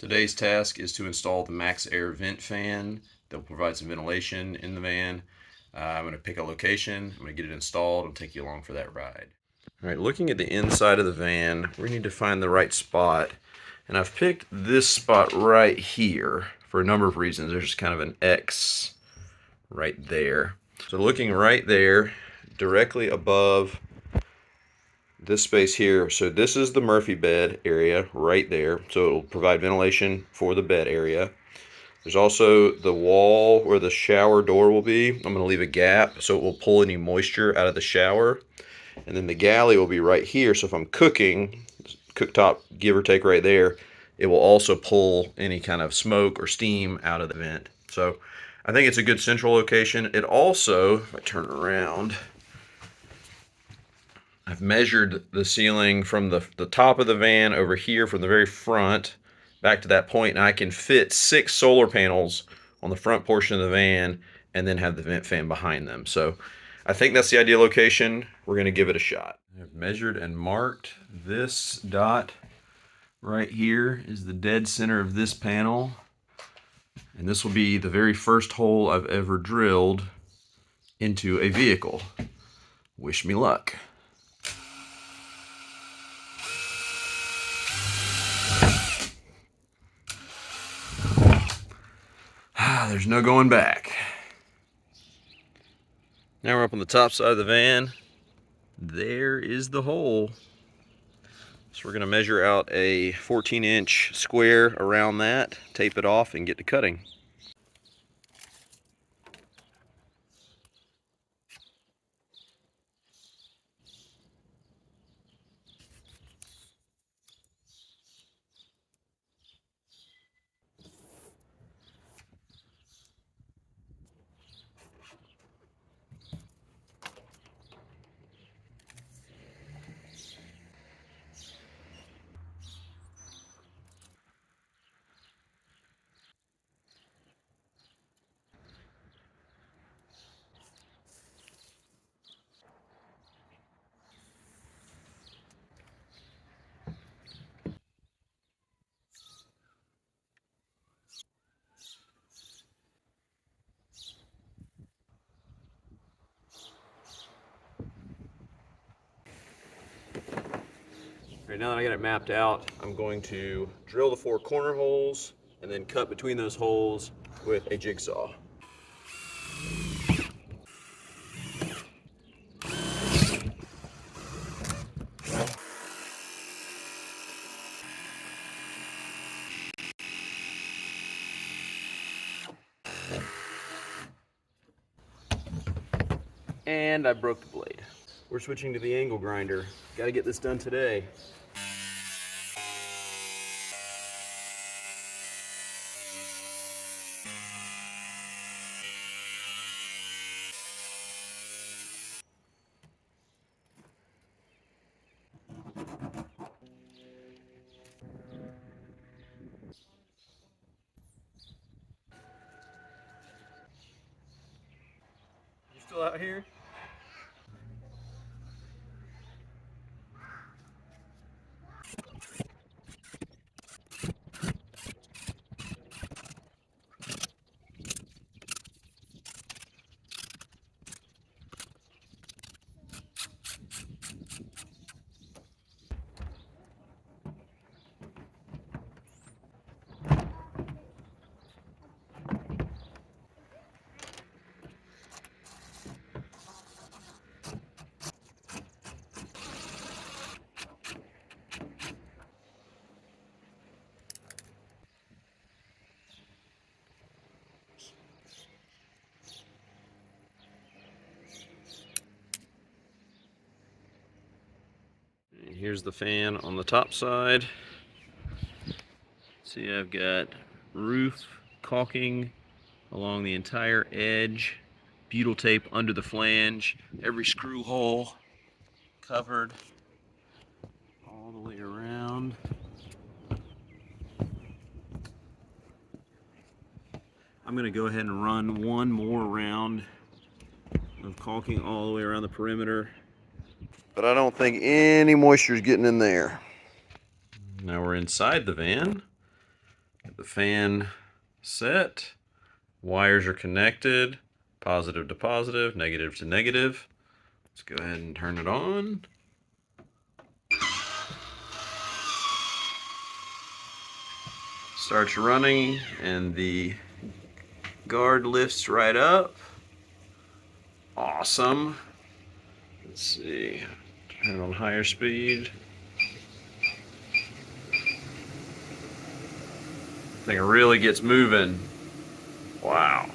Today's task is to install the MaxxAir vent fan that will provide some ventilation in the van. I'm going to pick a location, I'm going to get it installed, and take you along for that ride. All right, looking at the inside of the van, we need to find the right spot. And I've picked this spot right here for a number of reasons. There's just kind of an X right there. So looking right there, directly above this space here, so this is the Murphy bed area right there, so it will provide ventilation for the bed area. There's also the wall where the shower door will be. I'm going to leave a gap so it will pull any moisture out of the shower. And then the galley will be right here, so if I'm cooking, cooktop give or take right there, it will also pull any kind of smoke or steam out of the vent. So I think it's a good central location. It also, if I turn around, I've measured the ceiling from the top of the van over here from the very front back to that point, and I can fit 6 solar panels on the front portion of the van and then have the vent fan behind them. So I think that's the ideal location. We're going to give it a shot. I've measured and marked this dot right here is the dead center of this panel, and this will be the very first hole I've ever drilled into a vehicle. Wish me luck. There's no going back. Now we're up on the top side of the van. There is the hole. So we're going to measure out a 14-inch square around that, tape it off, and get to cutting. All right, now that I got it mapped out, I'm going to drill the 4 corner holes and then cut between those holes with a jigsaw. And I broke the blade. We're switching to the angle grinder. Got to get this done today. You still out here? And here's the fan on the top side. See, I've got roof caulking along the entire edge, butyl tape under the flange, every screw hole covered all the way around. I'm going to go ahead and run one more round of caulking all the way around the perimeter. But I don't think any moisture is getting in there. Now we're inside the van. Get the fan set. Wires are connected, positive to positive, negative to negative. Let's go ahead and turn it on. Starts running and the guard lifts right up. Awesome. Let's see, turn it on higher speed. Thing really gets moving. Wow.